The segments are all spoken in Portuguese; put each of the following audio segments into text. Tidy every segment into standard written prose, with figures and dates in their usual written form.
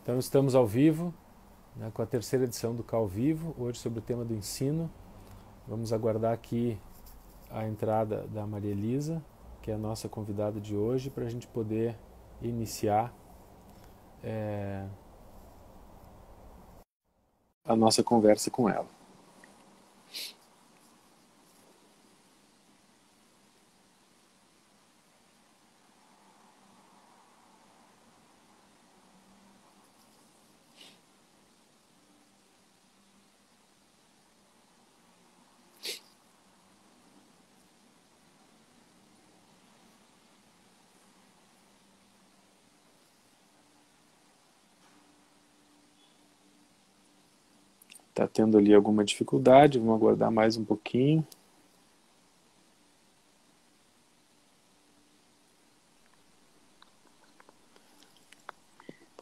Então estamos ao vivo, né, com a terceira edição do Cal Vivo, hoje sobre o tema do ensino. Vamos aguardar aqui a entrada da Maria Elisa, que é a nossa convidada de hoje, para a gente poder iniciar a nossa conversa com ela. Está tendo ali alguma dificuldade, vamos aguardar mais um pouquinho.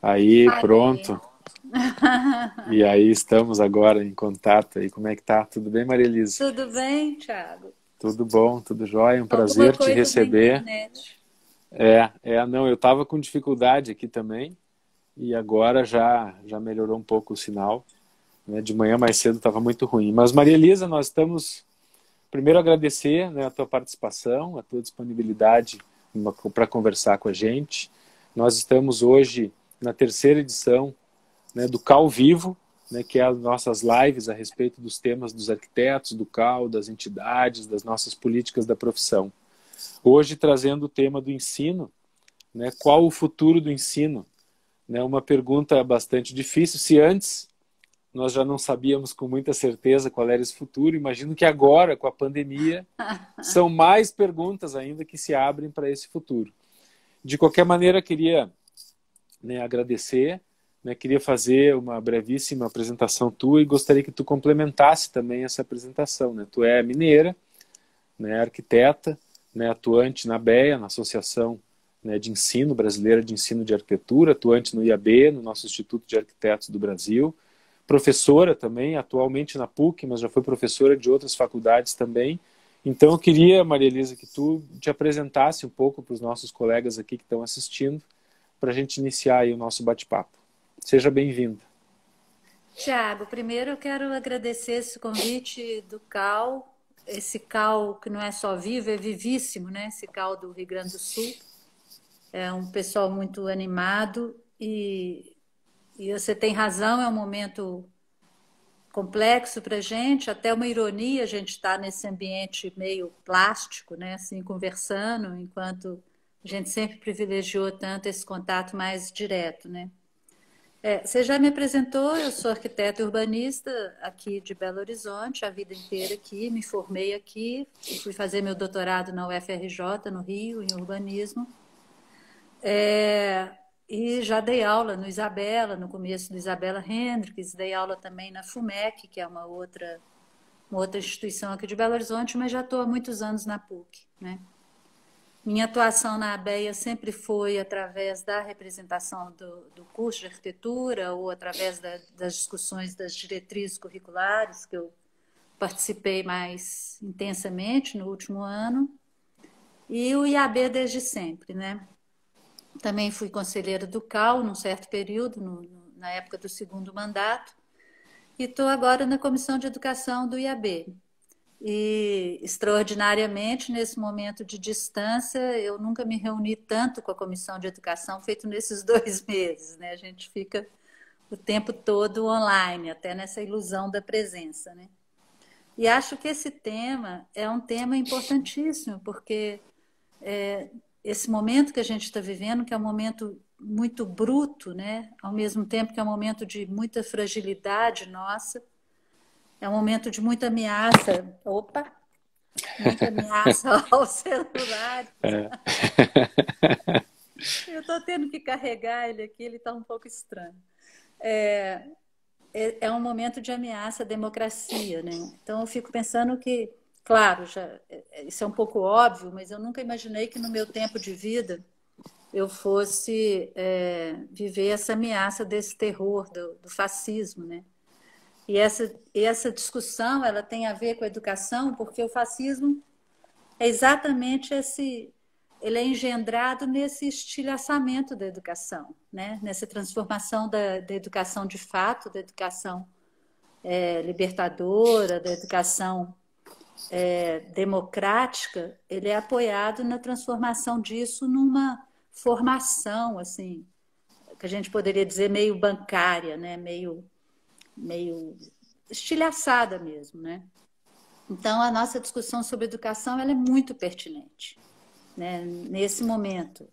Aí, pronto. E aí estamos agora em contato. E como é que tá? Tudo bem, Maria Elisa? Tudo bem, Thiago? Tudo bom, tudo jóia. Um Alguma prazer te coisa na receber. internet. Não, eu estava com dificuldade aqui também. E agora já melhorou um pouco o sinal, né? De manhã mais cedo estava muito ruim. Mas, Maria Elisa, nós estamos... Primeiro agradecer, né, a tua participação, a tua disponibilidade para conversar com a gente. Nós estamos hoje na terceira edição, né, do Cal Vivo, né, que é as nossas lives a respeito dos temas dos arquitetos, do Cal, das entidades, das nossas políticas da profissão. Hoje trazendo o tema do ensino, né, qual o futuro do ensino? Né, uma pergunta bastante difícil. Se antes nós já não sabíamos com muita certeza qual era esse futuro, imagino que agora, com a pandemia, são mais perguntas ainda que se abrem para esse futuro. De qualquer maneira, queria, né, agradecer, né, queria fazer uma brevíssima apresentação tua e gostaria que tu complementasse também essa apresentação. Né? Tu é mineira, né, arquiteta, né, atuante na ABEA, na Associação, né, de Ensino Brasileira de Ensino de Arquitetura, atuante no IAB, no nosso Instituto de Arquitetos do Brasil, professora também, atualmente na PUC, mas já foi professora de outras faculdades também. Então eu queria, Maria Elisa, que tu te apresentasse um pouco para os nossos colegas aqui que estão assistindo, para a gente iniciar aí o nosso bate-papo. Seja bem-vinda. Tiago, primeiro eu quero agradecer esse convite do CAL, esse CAL que não é só vivo, é vivíssimo, né? Esse CAL do Rio Grande do Sul. É um pessoal muito animado e você tem razão, é um momento complexo para a gente, até uma ironia a gente estar nesse ambiente meio plástico, né? Assim, conversando, enquanto a gente sempre privilegiou tanto esse contato mais direto, né? Você já me apresentou, eu sou arquiteta e urbanista aqui de Belo Horizonte, a vida inteira aqui, me formei aqui, fui fazer meu doutorado na UFRJ, no Rio, em urbanismo, e já dei aula no Isabela, no começo do Isabela Hendricks, dei aula também na FUMEC, que é uma outra instituição aqui de Belo Horizonte, mas já estou há muitos anos na PUC, né? Minha atuação na ABEA sempre foi através da representação do curso de arquitetura ou através das discussões das diretrizes curriculares, que eu participei mais intensamente no último ano, e o IAB desde sempre, né? Também fui conselheira do CAL num certo período, na época do segundo mandato, e estou agora na Comissão de Educação do IAB. E, extraordinariamente, nesse momento de distância, eu nunca me reuni tanto com a Comissão de Educação, feito nesses 2 meses, né? A gente fica o tempo todo online, até nessa ilusão da presença, né? E acho que esse tema é um tema importantíssimo, porque esse momento que a gente está vivendo, que é um momento muito bruto, né? Ao mesmo tempo que é um momento de muita fragilidade nossa, é um momento de muita ameaça. Opa! Muita ameaça aos celulares. É. Eu estou tendo que carregar ele aqui, ele está um pouco estranho. É, é um momento de ameaça à democracia, né? Então eu fico pensando que, claro, isso é um pouco óbvio, mas eu nunca imaginei que no meu tempo de vida eu fosse viver essa ameaça desse terror do fascismo, né? E essa discussão ela tem a ver com a educação, porque o fascismo é exatamente ele é engendrado nesse estilhaçamento da educação, né? Nessa transformação da educação de fato, da educação libertadora, da educação democrática. Ele é apoiado na transformação disso numa formação, assim, que a gente poderia dizer meio bancária, né? Meio estilhaçada mesmo, né? Então, a nossa discussão sobre educação ela é muito pertinente, né, nesse momento.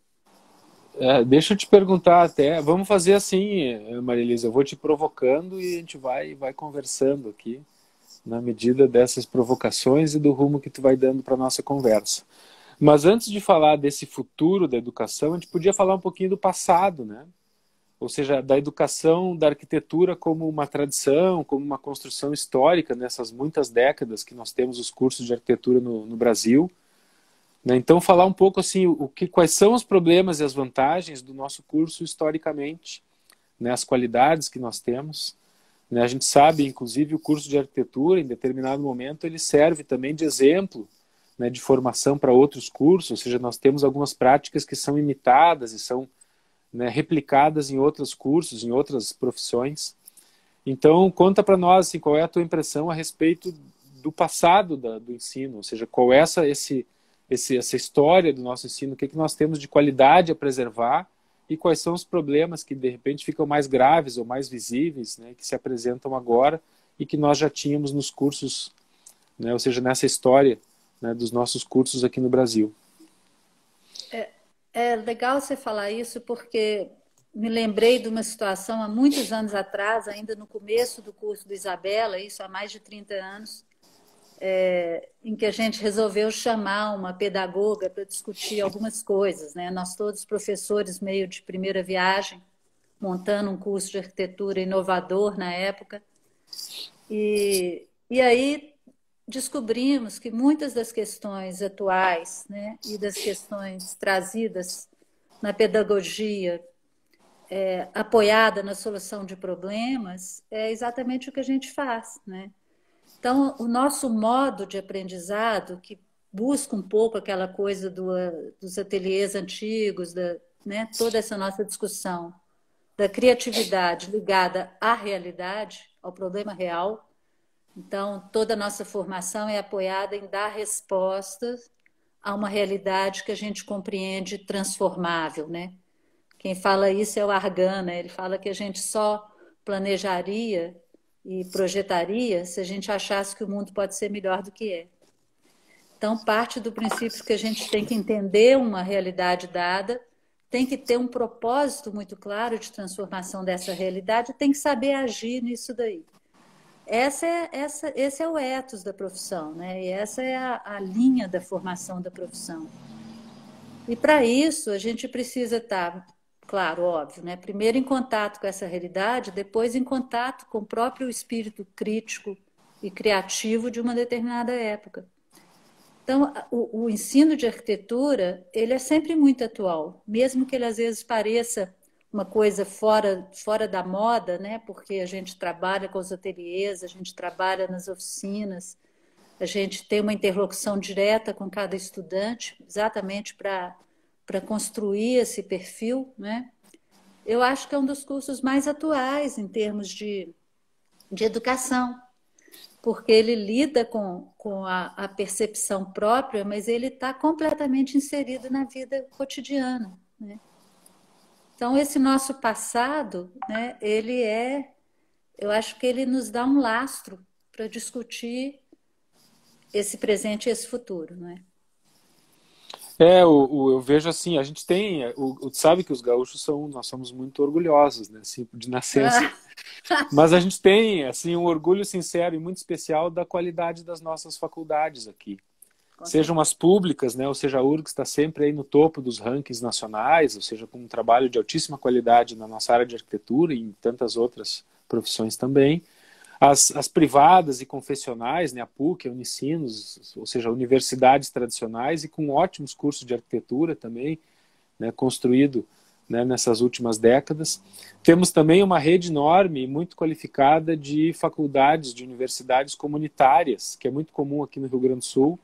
Deixa eu te perguntar até, vamos fazer assim, Maria Elisa, eu vou te provocando e a gente vai conversando aqui, na medida dessas provocações e do rumo que tu vai dando para a nossa conversa. Mas antes de falar desse futuro da educação, a gente podia falar um pouquinho do passado, né? Ou seja, da educação, da arquitetura como uma tradição, como uma construção histórica nessas muitas décadas que nós temos os cursos de arquitetura no Brasil. Né? Então, falar um pouco assim, quais são os problemas e as vantagens do nosso curso historicamente, né? As qualidades que nós temos. Né? A gente sabe, inclusive, o curso de arquitetura, em determinado momento, ele serve também de exemplo, né, de formação para outros cursos, ou seja, nós temos algumas práticas que são imitadas e são, né, replicadas em outros cursos, em outras profissões. Então, conta para nós assim, qual é a tua impressão a respeito do passado do ensino, ou seja, qual é essa história do nosso ensino, o que nós temos de qualidade a preservar e quais são os problemas que, de repente, ficam mais graves ou mais visíveis, né, que se apresentam agora e que nós já tínhamos nos cursos, né, ou seja, nessa história, né, dos nossos cursos aqui no Brasil. É legal você falar isso porque me lembrei de uma situação há muitos anos atrás, ainda no começo do curso do Isabela, isso há mais de 30 anos, em que a gente resolveu chamar uma pedagoga para discutir algumas coisas, né? Nós todos professores meio de primeira viagem, montando um curso de arquitetura inovador na época. E aí descobrimos que muitas das questões atuais, né, e das questões trazidas na pedagogia apoiada na solução de problemas é exatamente o que a gente faz, né? Então, o nosso modo de aprendizado, que busca um pouco aquela coisa dos ateliês antigos, né, toda essa nossa discussão da criatividade ligada à realidade, ao problema real. Então, toda a nossa formação é apoiada em dar respostas a uma realidade que a gente compreende transformável, né? Quem fala isso é o Argan, né? Ele fala que a gente só planejaria e projetaria se a gente achasse que o mundo pode ser melhor do que é. Então, parte do princípio que a gente tem que entender uma realidade dada, tem que ter um propósito muito claro de transformação dessa realidade, tem que saber agir nisso daí. Esse é o ethos da profissão, né? E essa é a linha da formação da profissão. E para isso a gente precisa estar, claro, óbvio, né? Primeiro em contato com essa realidade, depois em contato com o próprio espírito crítico e criativo de uma determinada época. Então, o ensino de arquitetura, ele é sempre muito atual, mesmo que ele às vezes pareça uma coisa fora da moda, né? Porque a gente trabalha com os ateliês, a gente trabalha nas oficinas, a gente tem uma interlocução direta com cada estudante, exatamente para construir esse perfil, né? Eu acho que é um dos cursos mais atuais em termos de educação, porque ele lida com a percepção própria, mas ele está completamente inserido na vida cotidiana, né? Então, esse nosso passado, né, eu acho que ele nos dá um lastro para discutir esse presente e esse futuro, não é? Eu vejo assim, a gente tem, sabe que os gaúchos nós somos muito orgulhosos, né, assim, de nascença, mas a gente tem, assim, um orgulho sincero e muito especial da qualidade das nossas faculdades aqui. Sejam as públicas, né, ou seja, a URGS está sempre aí no topo dos rankings nacionais, ou seja, com um trabalho de altíssima qualidade na nossa área de arquitetura e em tantas outras profissões também. As privadas e confessionais, né, a PUC, a Unicinos, ou seja, universidades tradicionais e com ótimos cursos de arquitetura também, né, construído, né, nessas últimas décadas. Temos também uma rede enorme e muito qualificada de faculdades, de universidades comunitárias, que é muito comum aqui no Rio Grande do Sul,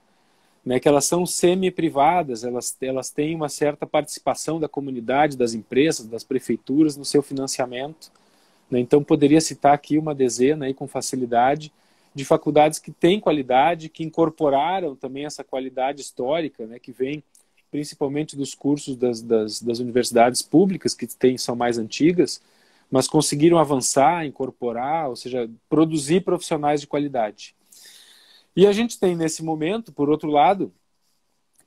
né, que elas são semi-privadas, elas têm uma certa participação da comunidade, das empresas, das prefeituras no seu financiamento, né? Então, poderia citar aqui uma dezena aí, com facilidade, de faculdades que têm qualidade, que incorporaram também essa qualidade histórica, né, que vem principalmente dos cursos das universidades públicas, que são mais antigas, mas conseguiram avançar, incorporar, ou seja, produzir profissionais de qualidade. E a gente tem, nesse momento, por outro lado,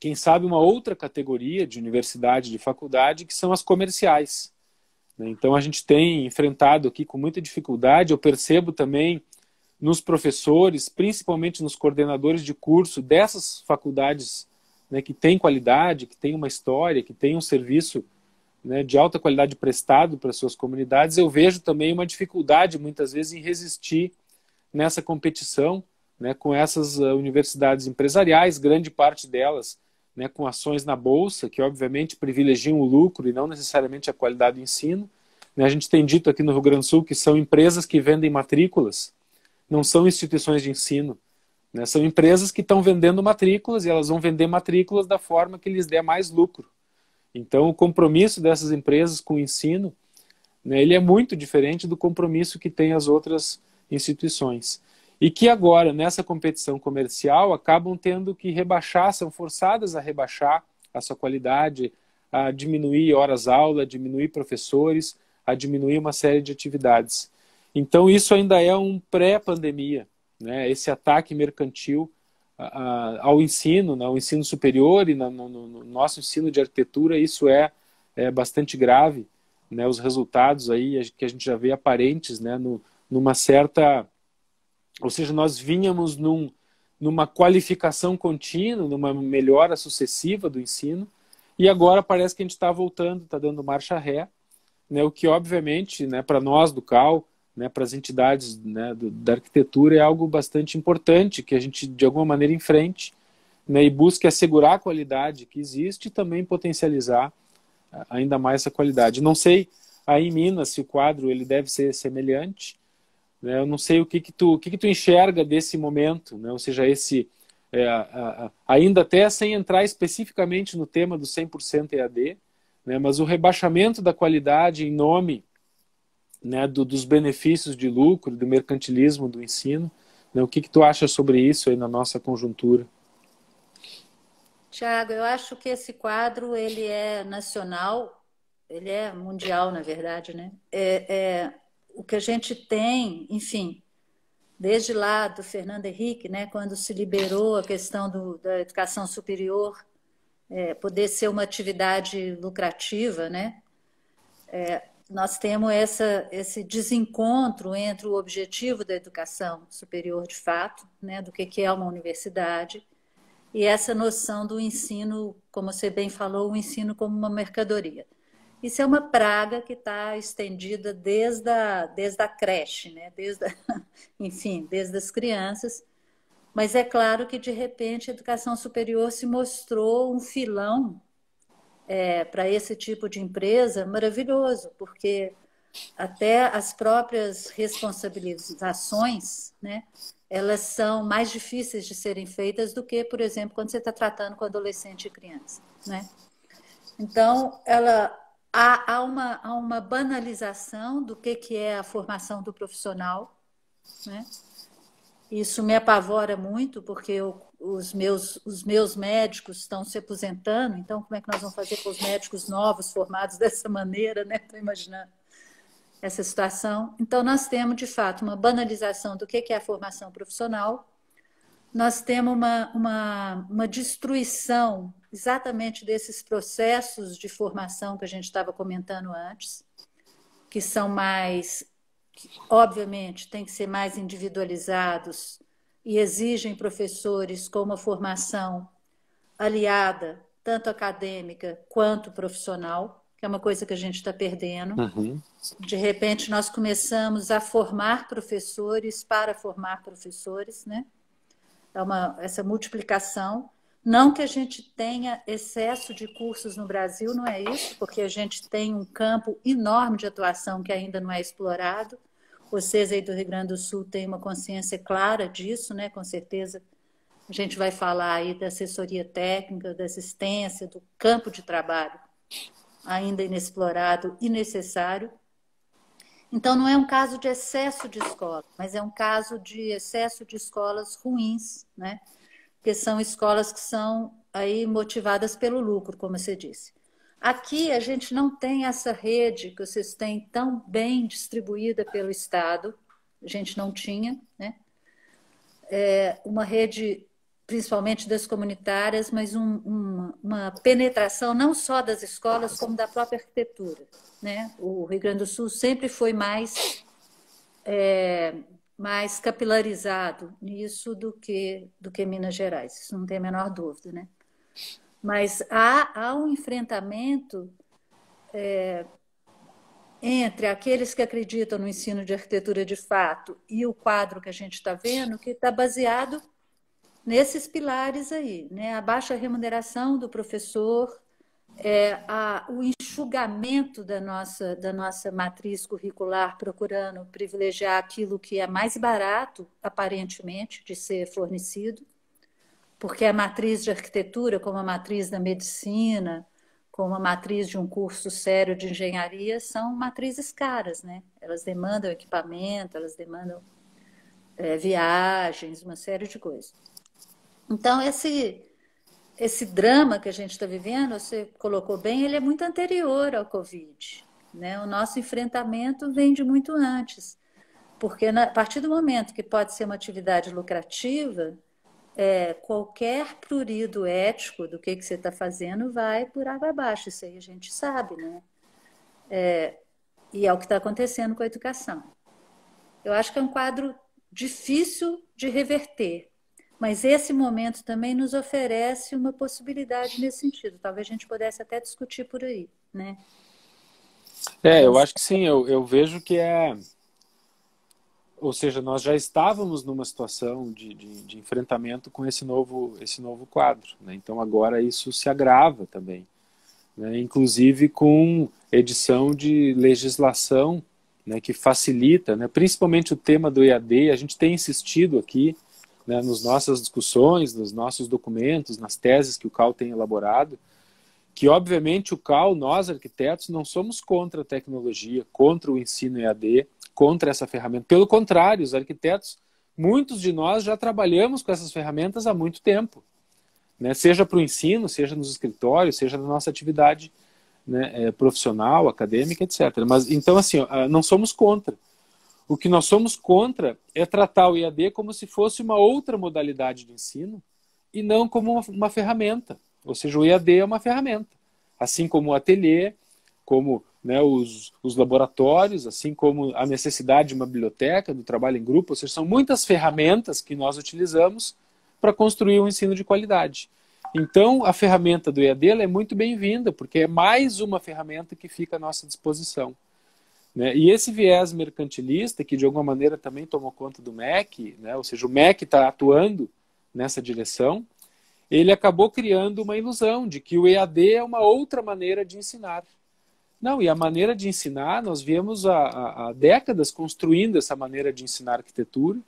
quem sabe uma outra categoria de universidade, de faculdade, que são as comerciais. Então, a gente tem enfrentado aqui com muita dificuldade, eu percebo também nos professores, principalmente nos coordenadores de curso dessas faculdades, né, que têm qualidade, que têm uma história, que têm um serviço, né, de alta qualidade prestado para suas comunidades, eu vejo também uma dificuldade, muitas vezes, em resistir nessa competição, né, com essas universidades empresariais, grande parte delas, né, com ações na bolsa, que obviamente privilegiam o lucro e não necessariamente a qualidade do ensino. Né, a gente tem dito aqui no Rio Grande do Sul que são empresas que vendem matrículas, não são instituições de ensino, né, são empresas que estão vendendo matrículas e elas vão vender matrículas da forma que lhes der mais lucro. Então, o compromisso dessas empresas com o ensino, né, ele é muito diferente do compromisso que têm as outras instituições. E que agora, nessa competição comercial, acabam tendo que rebaixar, são forçadas a rebaixar a sua qualidade, a diminuir horas-aula, a diminuir professores, a diminuir uma série de atividades. Então, isso ainda é um pré-pandemia, né? Esse ataque mercantil ao ensino, né? Ao ensino superior e no nosso ensino de arquitetura, isso é bastante grave, né? Os resultados aí que a gente já vê aparentes, né? Numa certa... Ou seja, nós vínhamos numa qualificação contínua, numa melhora sucessiva do ensino, e agora parece que a gente está voltando, está dando marcha ré, né? O que, obviamente, né, para nós do CAL, né, para as entidades, né, da arquitetura, é algo bastante importante, que a gente, de alguma maneira, enfrente, né, e busque assegurar a qualidade que existe e também potencializar ainda mais essa qualidade. Não sei, aí em Minas, se o quadro ele deve ser semelhante, né? Eu não sei o que tu enxerga desse momento, né? Ou seja, ainda até sem entrar especificamente no tema do 100% EAD, né? Mas o rebaixamento da qualidade em nome, né, dos benefícios de lucro, do mercantilismo do ensino, né? O que tu acha sobre isso aí na nossa conjuntura? Tiago, eu acho que esse quadro ele é nacional, ele é mundial, na verdade, né? O que a gente tem, enfim, desde lá do Fernando Henrique, né, quando se liberou a questão da educação superior, poder ser uma atividade lucrativa, né? Nós temos esse desencontro entre o objetivo da educação superior de fato, né, do que é uma universidade, e essa noção do ensino, como você bem falou, o ensino como uma mercadoria. Isso é uma praga que está estendida desde a creche, né? Enfim, desde as crianças. Mas é claro que, de repente, a educação superior se mostrou um filão para esse tipo de empresa maravilhoso, porque até as próprias responsabilizações, né, elas são mais difíceis de serem feitas do que, por exemplo, quando você está tratando com adolescente e criança, né? Então, há uma banalização do que é a formação do profissional, né? Isso me apavora muito, porque os meus médicos estão se aposentando, então como é que nós vamos fazer com os médicos novos formados dessa maneira, né? Estou imaginando essa situação. Então, nós temos, de fato, uma banalização do que é a formação profissional, nós temos uma destruição exatamente desses processos de formação que a gente estava comentando antes, que são mais, obviamente, tem que ser mais individualizados e exigem professores com uma formação aliada, tanto acadêmica quanto profissional, que é uma coisa que a gente está perdendo. Uhum. De repente, nós começamos a formar professores para formar professores, né? Essa multiplicação. Não que a gente tenha excesso de cursos no Brasil, não é isso, porque a gente tem um campo enorme de atuação que ainda não é explorado. Vocês aí do Rio Grande do Sul têm uma consciência clara disso, né? Com certeza A gente vai falar aí da assessoria técnica, da assistência, do campo de trabalho ainda inexplorado e necessário. Então, não é um caso de excesso de escola, mas é um caso de excesso de escolas ruins, né? Porque são escolas que são aí motivadas pelo lucro, como você disse. Aqui a gente não tem essa rede que vocês têm tão bem distribuída pelo Estado, a gente não tinha, né? Uma rede principalmente das comunitárias, mas uma penetração não só das escolas, como da própria arquitetura, né? O Rio Grande do Sul sempre foi mais capilarizado nisso do que Minas Gerais, isso não tem a menor dúvida, né? Mas há um enfrentamento entre aqueles que acreditam no ensino de arquitetura de fato e o quadro que a gente está vendo, que está baseado nesses pilares aí, né? A baixa remuneração do professor, o enxugamento da nossa matriz curricular, procurando privilegiar aquilo que é mais barato, aparentemente, de ser fornecido, porque a matriz de arquitetura, como a matriz da medicina, como a matriz de um curso sério de engenharia, são matrizes caras, né? Elas demandam equipamento, elas demandam viagens, uma série de coisas. Então, esse drama que a gente está vivendo, você colocou bem, ele é muito anterior ao Covid, né? O nosso enfrentamento vem de muito antes, porque a partir do momento que pode ser uma atividade lucrativa, qualquer prurido ético do que você está fazendo vai por água abaixo, isso aí a gente sabe, né? E é o que está acontecendo com a educação. Eu acho que é um quadro difícil de reverter, mas esse momento também nos oferece uma possibilidade nesse sentido. Talvez a gente pudesse até discutir por aí, né? Eu acho que sim. Eu vejo que ou seja, nós já estávamos numa situação de enfrentamento com esse novo quadro, né? Então agora isso se agrava também, né? Inclusive com edição de legislação, né, que facilita, né, principalmente o tema do EAD. A gente tem insistido aqui, né, nas nossas discussões, nos nossos documentos, nas teses que o CAL tem elaborado, que obviamente o CAL, nós arquitetos, não somos contra a tecnologia, contra o ensino EAD, contra essa ferramenta. Pelo contrário, os arquitetos, muitos de nós já trabalhamos com essas ferramentas há muito tempo, né, seja para o ensino, seja nos escritórios, seja na nossa atividade, né, profissional, acadêmica, etc. Mas, então, assim, não somos contra. O que nós somos contra é tratar o EAD como se fosse uma outra modalidade de ensino e não como uma ferramenta. Ou seja, o EAD é uma ferramenta. Assim como o ateliê, como, né, os laboratórios, assim como a necessidade de uma biblioteca, do trabalho em grupo. Ou seja, são muitas ferramentas que nós utilizamos para construir um ensino de qualidade. Então, a ferramenta do EAD ela é muito bem-vinda, porque é mais uma ferramenta que fica à nossa disposição, né? E esse viés mercantilista, que de alguma maneira também tomou conta do MEC, né? Ou seja, o MEC está atuando nessa direção, ele acabou criando uma ilusão de que o EAD é uma outra maneira de ensinar. Não, e a maneira de ensinar, nós viemos há décadas construindo essa maneira de ensinar arquitetura,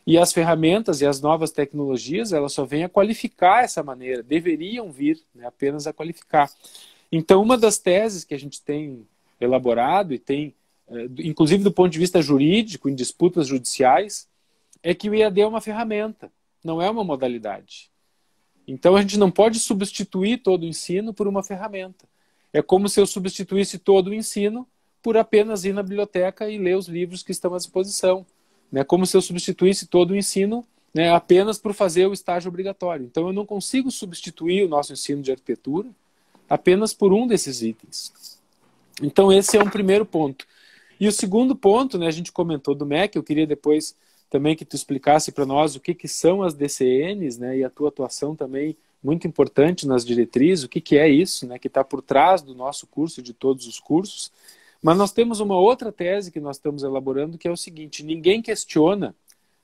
e as ferramentas e as novas tecnologias, elas só vêm a qualificar essa maneira, deveriam vir, né, apenas a qualificar. Então, uma das teses que a gente tem elaborado, e tem, inclusive do ponto de vista jurídico, em disputas judiciais, é que o EAD é uma ferramenta, não é uma modalidade. Então, a gente não pode substituir todo o ensino por uma ferramenta. É como se eu substituísse todo o ensino por apenas ir na biblioteca e ler os livros que estão à disposição. É como se eu substituísse todo o ensino, né, apenas por fazer o estágio obrigatório. Então, eu não consigo substituir o nosso ensino de arquitetura apenas por um desses itens. Então, esse é um primeiro ponto. E o segundo ponto, né, a gente comentou do MEC, eu queria depois também que tu explicasse para nós o que são as DCNs, né, e a tua atuação também muito importante nas diretrizes, o que é isso, né, que está por trás do nosso curso e de todos os cursos. Mas nós temos uma outra tese que nós estamos elaborando, que é o seguinte: ninguém questiona,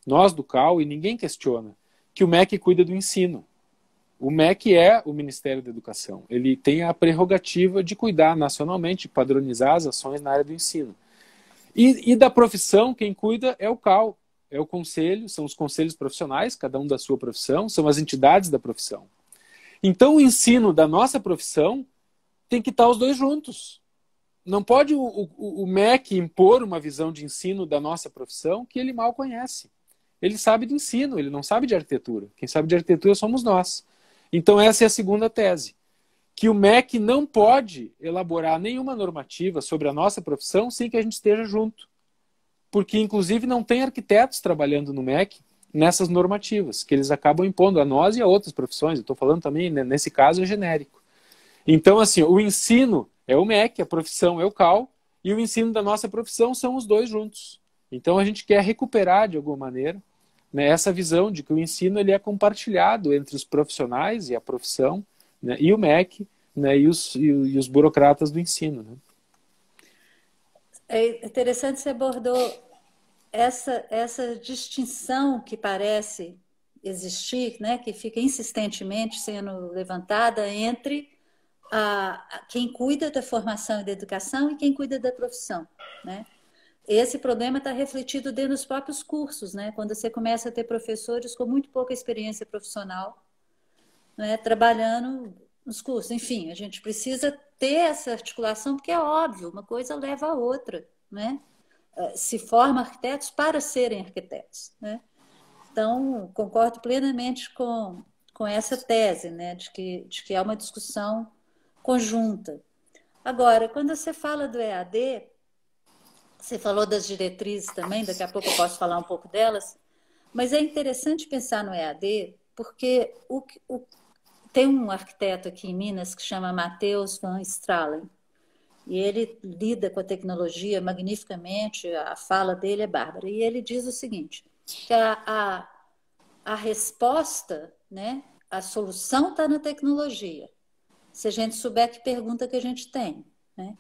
nós do CAL, e ninguém questiona, que o MEC cuida do ensino. O MEC é o Ministério da Educação. Ele tem a prerrogativa de cuidar nacionalmente, de padronizar as ações na área do ensino. E da profissão, quem cuida é o CAL. é o conselho, são os conselhos profissionais, cada um da sua profissão, são as entidades da profissão. Então, o ensino da nossa profissão tem que estar os dois juntos. Não pode o MEC impor uma visão de ensino da nossa profissão que ele mal conhece. Ele sabe de ensino, ele não sabe de arquitetura. Quem sabe de arquitetura somos nós. Então, essa é a segunda tese. Que o MEC não pode elaborar nenhuma normativa sobre a nossa profissão sem que a gente esteja junto. Porque, inclusive, não tem arquitetos trabalhando no MEC nessas normativas, que eles acabam impondo a nós e a outras profissões. Eu estou falando também, né, nesse caso, é genérico. Então, assim, o ensino é o MEC, a profissão é o CAL, e o ensino da nossa profissão são os dois juntos. Então, a gente quer recuperar, de alguma maneira, né, essa visão de que o ensino ele é compartilhado entre os profissionais e a profissão, né, e o MEC, né, e os burocratas do ensino. Né? É interessante você abordou essa distinção que parece existir, né, que fica insistentemente sendo levantada entre quem cuida da formação e da educação e quem cuida da profissão, né? Esse problema está refletido dentro dos próprios cursos, né? Quando você começa a ter professores com muito pouca experiência profissional, né, trabalhando nos cursos. Enfim, a gente precisa ter essa articulação, porque é óbvio, uma coisa leva a outra, né? Se forma arquitetos para serem arquitetos, né? Então, concordo plenamente com essa tese, né, de que é uma discussão conjunta. Agora, quando você fala do EAD, você falou das diretrizes também, daqui a pouco eu posso falar um pouco delas, mas é interessante pensar no EAD, porque tem um arquiteto aqui em Minas que chama Matheus van Stralen, e ele lida com a tecnologia magnificamente, a fala dele é bárbara, e ele diz o seguinte, que a resposta, né, a solução está na tecnologia, se a gente souber que pergunta que a gente tem, né?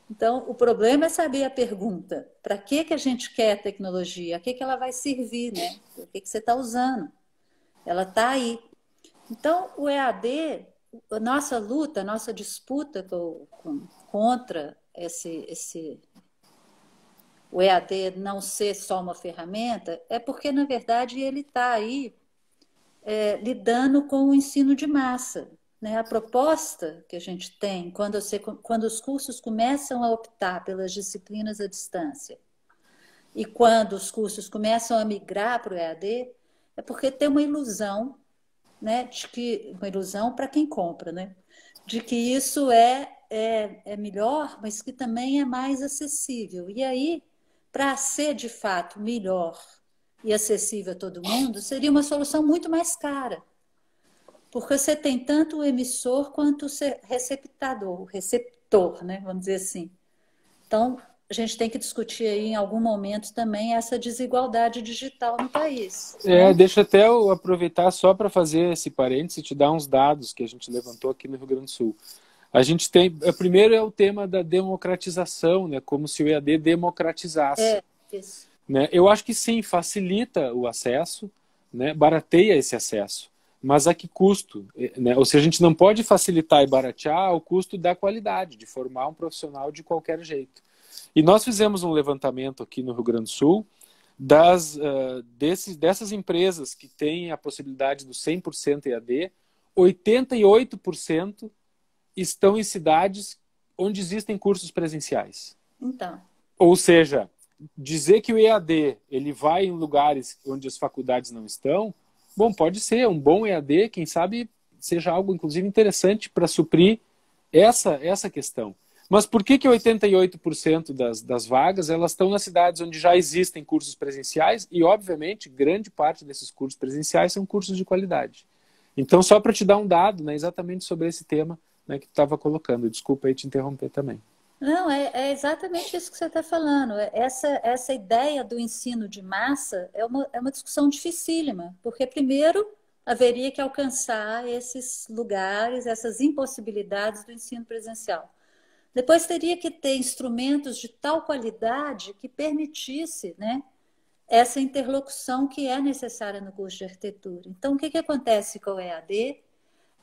Então, o problema é saber a pergunta. Para que a gente quer a tecnologia? A que ela vai servir, né? O que você está usando? Ela está aí. Então, o EAD, a nossa luta, a nossa disputa contra o EAD não ser só uma ferramenta, é porque, na verdade, ele está aí lidando com o ensino de massa. Né? A proposta que a gente tem, quando os cursos começam a optar pelas disciplinas à distância e quando os cursos começam a migrar para o EAD, é porque tem uma ilusão, né, uma ilusão para quem compra, né, de que isso é melhor, mas que também é mais acessível. E aí, para ser de fato melhor e acessível a todo mundo, seria uma solução muito mais cara. Porque você tem tanto o emissor quanto o receptor, né? Vamos dizer assim. Então, a gente tem que discutir aí em algum momento também essa desigualdade digital no país. Né? Deixa até eu aproveitar só para fazer esse parênteses e te dar uns dados que a gente levantou aqui no Rio Grande do Sul. A gente tem, primeiro é o tema da democratização, né? Como se o EAD democratizasse. Isso. Né? Eu acho que sim, facilita o acesso, né? Barateia esse acesso. Mas a que custo? Né? Ou seja, a gente não pode facilitar e baratear ao custo da qualidade, de formar um profissional de qualquer jeito. E nós fizemos um levantamento aqui no Rio Grande do Sul dessas empresas que têm a possibilidade do 100% EAD, 88% estão em cidades onde existem cursos presenciais. Então. Ou seja, dizer que o EAD ele vai em lugares onde as faculdades não estão, bom, pode ser um bom EAD, quem sabe seja algo, inclusive, interessante para suprir essa questão. Mas por que 88% das vagas elas estão nas cidades onde já existem cursos presenciais e, obviamente, grande parte desses cursos presenciais são cursos de qualidade. Então, só para te dar um dado, né, exatamente sobre esse tema, né, que tu estava colocando. Desculpa aí te interromper também. Não, é exatamente isso que você está falando. Essa ideia do ensino de massa é uma discussão dificílima, porque primeiro haveria que alcançar esses lugares, essas impossibilidades do ensino presencial. Depois teria que ter instrumentos de tal qualidade que permitisse, né, essa interlocução que é necessária no curso de arquitetura. Então, o que acontece com o EAD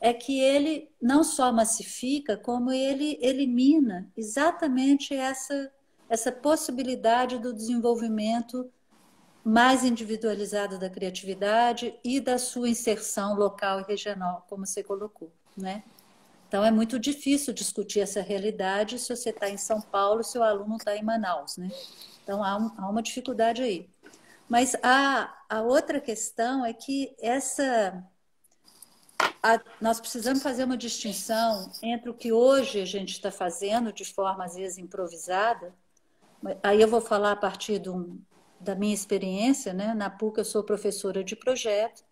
é que ele não só massifica, como ele elimina exatamente essa possibilidade do desenvolvimento mais individualizada da criatividade e da sua inserção local e regional, como você colocou, né? Então, é muito difícil discutir essa realidade se você está em São Paulo e seu aluno está em Manaus, né? Então, há uma dificuldade aí. Mas a outra questão é que nós precisamos fazer uma distinção entre o que hoje a gente está fazendo de forma, às vezes, improvisada. Aí eu vou falar a partir da minha experiência, né? Na PUC eu sou professora de projeto.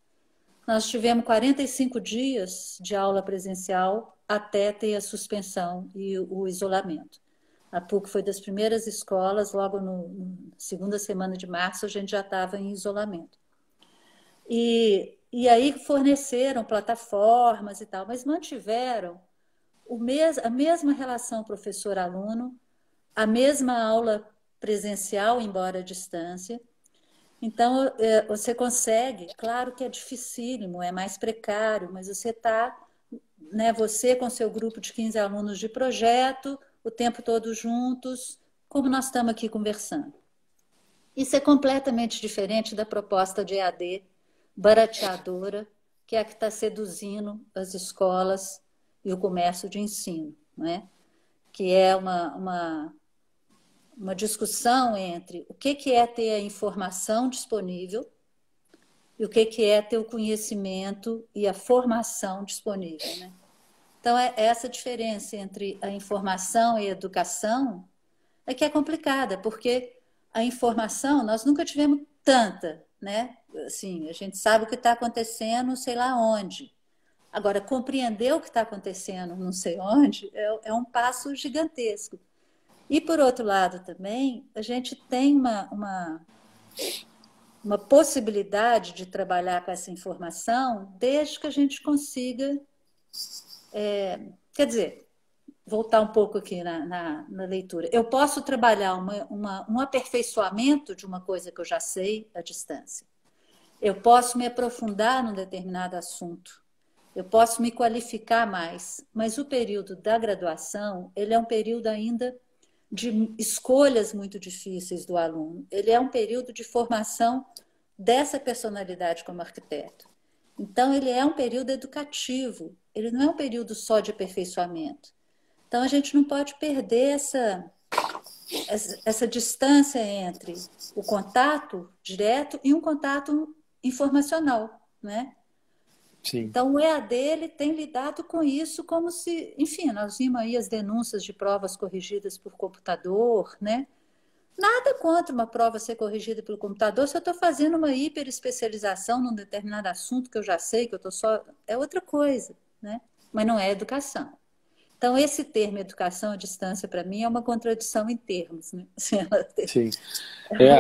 Nós tivemos 45 dias de aula presencial até ter a suspensão e o isolamento. A PUC foi das primeiras escolas, logo na segunda semana de março a gente já estava em isolamento. E aí forneceram plataformas e tal, mas mantiveram a mesma relação professor-aluno, a mesma aula presencial, embora à distância. Então, você consegue, claro que é dificílimo, é mais precário, mas você está, né, você com seu grupo de 15 alunos de projeto, o tempo todo juntos, como nós estamos aqui conversando. Isso é completamente diferente da proposta de EAD barateadora, que é a que está seduzindo as escolas e o comércio de ensino, né? Que é uma discussão entre o que é ter a informação disponível e o que é ter o conhecimento e a formação disponível, né? Então, essa diferença entre a informação e a educação é que é complicada, porque a informação, nós nunca tivemos tanta, né? Assim, a gente sabe o que está acontecendo, sei lá onde. Agora, compreender o que está acontecendo, não sei onde, é um passo gigantesco. E, por outro lado, também, a gente tem uma possibilidade de trabalhar com essa informação desde que a gente consiga... quer dizer, voltar um pouco aqui na leitura. Eu posso trabalhar um aperfeiçoamento de uma coisa que eu já sei à distância. Eu posso me aprofundar num determinado assunto. Eu posso me qualificar mais. Mas o período da graduação, ele é um período ainda de escolhas muito difíceis do aluno. Ele é um período de formação dessa personalidade como arquiteto. Então, ele é um período educativo. Ele não é um período só de aperfeiçoamento. Então, a gente não pode perder essa distância entre o contato direto e um contato informacional, né? Sim. Então, o EAD ele tem lidado com isso como se... Enfim, nós vimos aí as denúncias de provas corrigidas por computador, né? Nada contra uma prova ser corrigida pelo computador se eu estou fazendo uma hiperespecialização num determinado assunto que eu já sei, que eu estou só... É outra coisa, né? Mas não é educação. Então, esse termo educação à distância, para mim, é uma contradição em termos, né? Sim.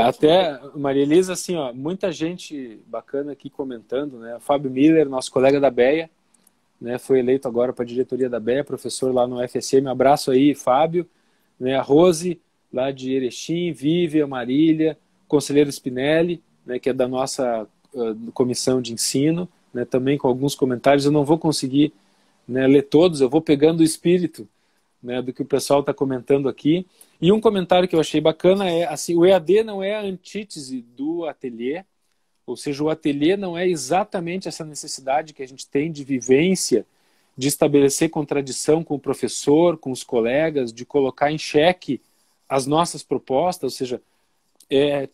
Até, Maria Elisa, assim, ó, muita gente bacana aqui comentando, né? O Fábio Miller, nosso colega da BEA, né, foi eleito agora para a diretoria da BEA, professor lá no FSM. Um abraço aí, Fábio. Né, a Rose, lá de Erechim, Vívia, Marília, conselheiro Spinelli, né, que é da nossa comissão de ensino, né, também com alguns comentários. Eu não vou conseguir, né, ler todos, eu vou pegando o espírito, né, do que o pessoal está comentando aqui. E um comentário que eu achei bacana é assim: o EAD não é a antítese do ateliê, ou seja, o ateliê não é exatamente essa necessidade que a gente tem de vivência, de estabelecer contradição com o professor, com os colegas, de colocar em xeque as nossas propostas, ou seja,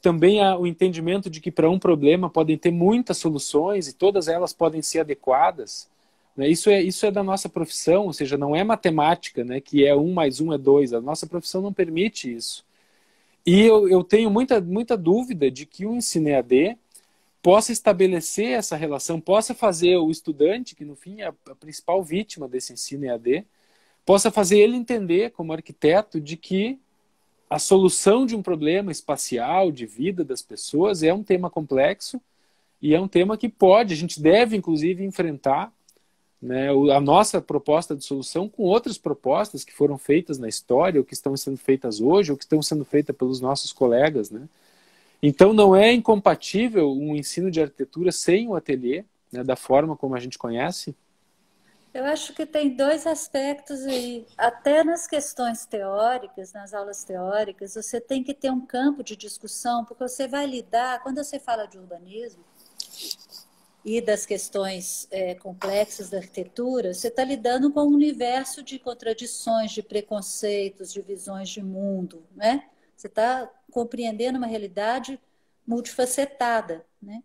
também há o entendimento de que para um problema podem ter muitas soluções e todas elas podem ser adequadas. Né? Isso é da nossa profissão, ou seja, não é matemática, né, que é 1 mais 1 é 2. A nossa profissão não permite isso. E eu tenho muita dúvida de que o ensino EAD possa estabelecer essa relação, possa fazer o estudante, que no fim é a principal vítima desse ensino EAD, possa fazer ele entender, como arquiteto, de que a solução de um problema espacial, de vida das pessoas, é um tema complexo e é um tema que a gente deve, inclusive, enfrentar, né, a nossa proposta de solução com outras propostas que foram feitas na história, ou que estão sendo feitas hoje, ou que estão sendo feitas pelos nossos colegas, né? Então, não é incompatível um ensino de arquitetura sem o ateliê, né, da forma como a gente conhece. Eu acho que tem dois aspectos aí. Até nas questões teóricas, nas aulas teóricas, você tem que ter um campo de discussão, porque você vai lidar, quando você fala de urbanismo e das questões complexas da arquitetura, você está lidando com um universo de contradições, de preconceitos, de visões de mundo, né? Você está compreendendo uma realidade multifacetada, né?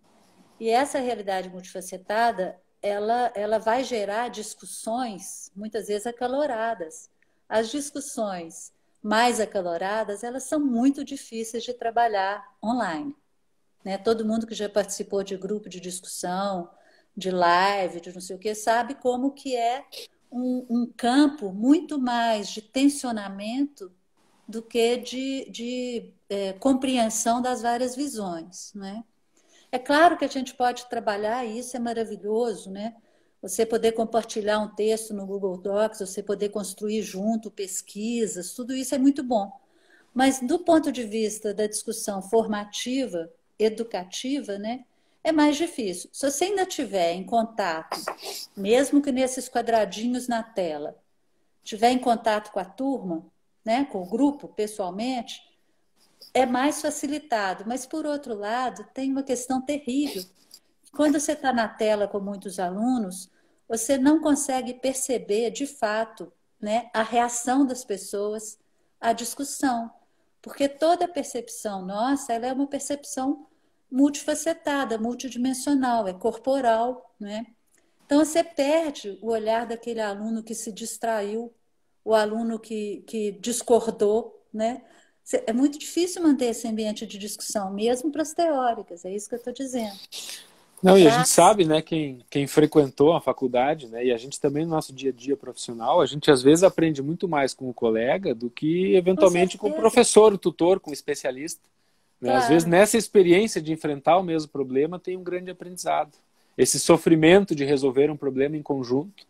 E essa realidade multifacetada, ela vai gerar discussões, muitas vezes acaloradas. As discussões mais acaloradas, elas são muito difíceis de trabalhar online, né? Todo mundo que já participou de grupo de discussão, de live, de não sei o que, sabe como que é um campo muito mais de tensionamento do que de compreensão das várias visões, né? É claro que a gente pode trabalhar, e isso é maravilhoso, né? Você poder compartilhar um texto no Google Docs, você poder construir junto pesquisas, tudo isso é muito bom. Mas do ponto de vista da discussão formativa, educativa, né, é mais difícil. Se você ainda tiver em contato, mesmo que nesses quadradinhos na tela, tiver em contato com a turma, né, com o grupo, pessoalmente, é mais facilitado. Mas, por outro lado, tem uma questão terrível. Quando você está na tela com muitos alunos, você não consegue perceber, de fato, né, a reação das pessoas à discussão. Porque toda percepção nossa, ela é uma percepção multifacetada, multidimensional, é corporal, né? Então, você perde o olhar daquele aluno que se distraiu, o aluno que discordou, né? É muito difícil manter esse ambiente de discussão, mesmo para as teóricas, é isso que eu estou dizendo. Não, e a Pra... gente sabe, né, quem frequentou a faculdade, né, e a gente também no nosso dia a dia profissional, a gente às vezes aprende muito mais com o colega do que Com eventualmente com o certeza, professor, o tutor, com o especialista. Né? Às vezes claro. nessa experiência de enfrentar o mesmo problema tem um grande aprendizado. Esse sofrimento de resolver um problema em conjunto,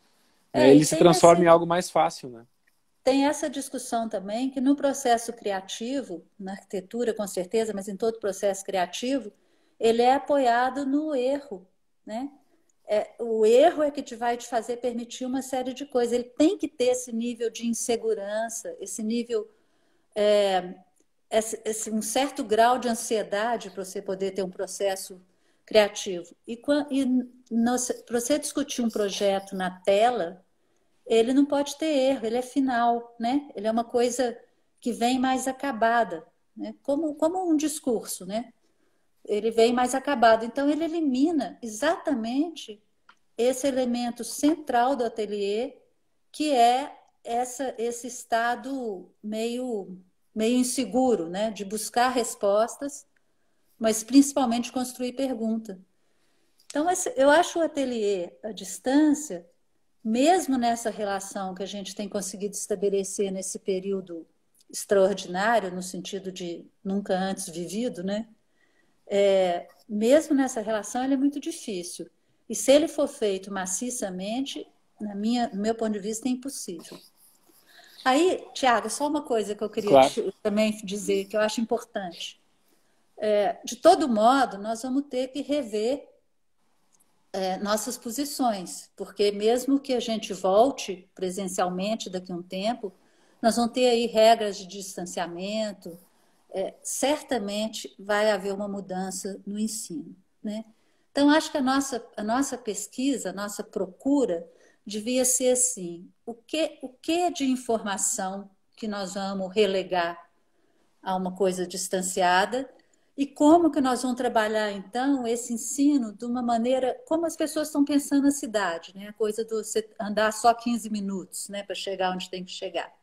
né, E ele se transforma em algo mais fácil, né? tem essa discussão também que no processo criativo, na arquitetura com certeza, mas em todo processo criativo, ele é apoiado no erro, né? O erro é que vai te fazer permitir uma série de coisas. Ele tem que ter esse nível de insegurança, esse nível, um certo grau de ansiedade para você poder ter um processo criativo. Para você discutir um projeto na tela, ele não pode ter erro, ele é final, né? Ele é uma coisa que vem mais acabada, né? Como um discurso, né? Ele vem mais acabado. Então, ele elimina exatamente esse elemento central do ateliê, que é esse estado meio inseguro, né? De buscar respostas, mas principalmente construir pergunta. Então, eu acho o ateliê à distância, mesmo nessa relação que a gente tem conseguido estabelecer nesse período extraordinário, no sentido de nunca antes vivido, né? Mesmo nessa relação, ele é muito difícil. E se ele for feito maciçamente, no meu ponto de vista, é impossível. Aí, Tiago, só uma coisa que eu queria Claro. também dizer, que eu acho importante. De todo modo, nós vamos ter que rever nossas posições, porque mesmo que a gente volte presencialmente daqui a um tempo, nós vamos ter aí regras de distanciamento, certamente vai haver uma mudança no ensino, né? Então, acho que a nossa pesquisa, a nossa procura devia ser assim, o que é de informação que nós vamos relegar a uma coisa distanciada e como que nós vamos trabalhar, então, esse ensino de uma maneira, como as pessoas estão pensando na cidade, né? A coisa do você andar só 15 minutos, né, para chegar onde tem que chegar.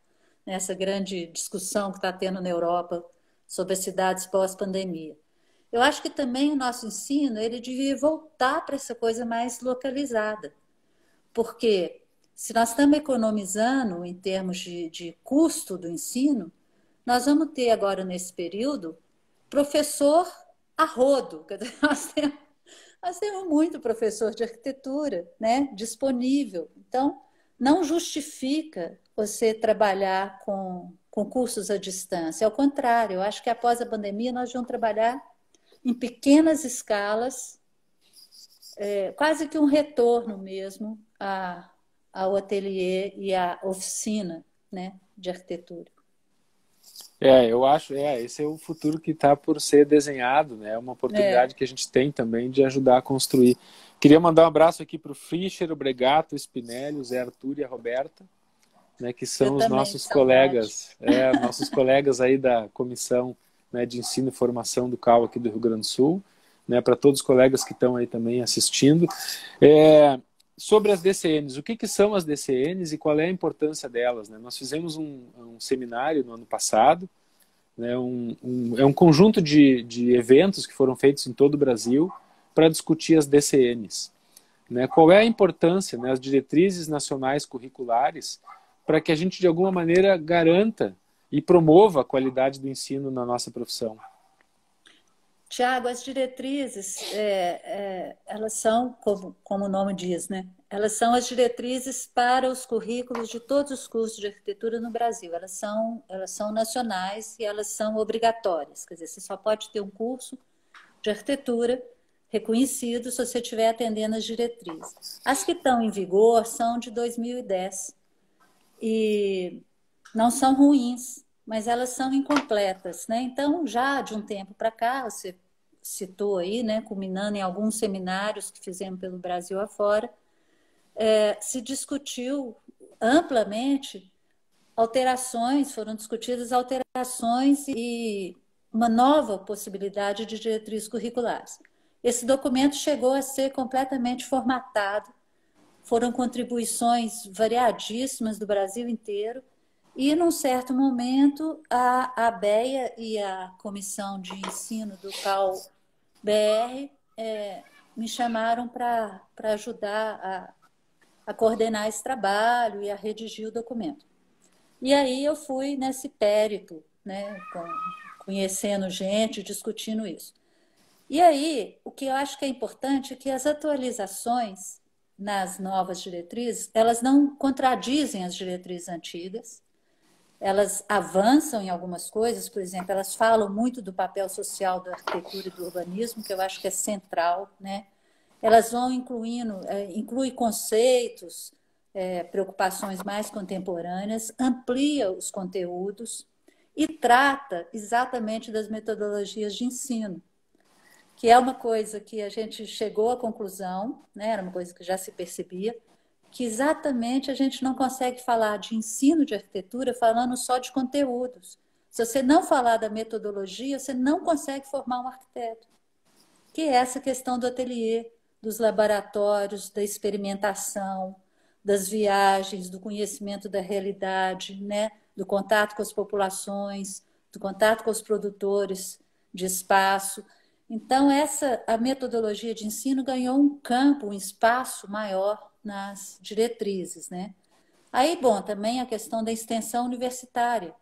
Nessa grande discussão que está tendo na Europa sobre as cidades pós-pandemia. Eu acho que também o nosso ensino ele devia voltar para essa coisa mais localizada, porque se nós estamos economizando em termos de custo do ensino, nós vamos ter agora nesse período professor a rodo. Nós temos muito professor de arquitetura, né, disponível. Então, não justifica você trabalhar com cursos à distância. Ao contrário, eu acho que após a pandemia nós vamos trabalhar em pequenas escalas, quase que um retorno mesmo ao ateliê e à oficina, né, de arquitetura. Eu acho, esse é o futuro que está por ser desenhado, né? É uma oportunidade que a gente tem também de ajudar a construir. Queria mandar um abraço aqui para o Fischer, o Bregato, o Spinelli, o Zé Arthur e a Roberta, né, que são os nossos colegas, nossos colegas aí da comissão, né, de ensino e formação do CAU aqui do Rio Grande do Sul, né, para todos os colegas que estão aí também assistindo. Sobre as DCNs, o que são as DCNs e qual é a importância delas, né? Nós fizemos um seminário no ano passado, né, é um conjunto de eventos que foram feitos em todo o Brasil para discutir as DCNs. Né? Qual é a importância, né, as diretrizes nacionais curriculares, para que a gente, de alguma maneira, garanta e promova a qualidade do ensino na nossa profissão? Tiago, as diretrizes, elas são, como o nome diz, né? Elas são as diretrizes para os currículos de todos os cursos de arquitetura no Brasil. Elas são nacionais e elas são obrigatórias. Quer dizer, você só pode ter um curso de arquitetura reconhecido se você estiver atendendo as diretrizes. As que estão em vigor são de 2010 e não são ruins, mas elas são incompletas, né? Então, já de um tempo para cá, você citou aí, né, culminando em alguns seminários que fizemos pelo Brasil afora, se discutiu amplamente foram discutidas alterações e uma nova possibilidade de diretrizes curriculares. Esse documento chegou a ser completamente formatado, foram contribuições variadíssimas do Brasil inteiro, e, num certo momento, a ABEA e a Comissão de Ensino do CAU-BR me chamaram para ajudar a coordenar esse trabalho e a redigir o documento. E aí eu fui nesse périplo, né, conhecendo gente, discutindo isso. E aí, o que eu acho que é importante é que as atualizações nas novas diretrizes, elas não contradizem as diretrizes antigas, elas avançam em algumas coisas, por exemplo, elas falam muito do papel social da arquitetura e do urbanismo, que eu acho que é central, né? Elas vão inclui conceitos, preocupações mais contemporâneas, amplia os conteúdos e trata exatamente das metodologias de ensino, que é uma coisa que a gente chegou à conclusão, né? Era uma coisa que já se percebia, que exatamente a gente não consegue falar de ensino de arquitetura falando só de conteúdos. Se você não falar da metodologia, você não consegue formar um arquiteto. Que é essa questão do ateliê, dos laboratórios, da experimentação, das viagens, do conhecimento da realidade, né? Do contato com as populações, do contato com os produtores de espaço. Então, a metodologia de ensino ganhou um campo, um espaço maior nas diretrizes, né? Aí, bom, também a questão da extensão universitária,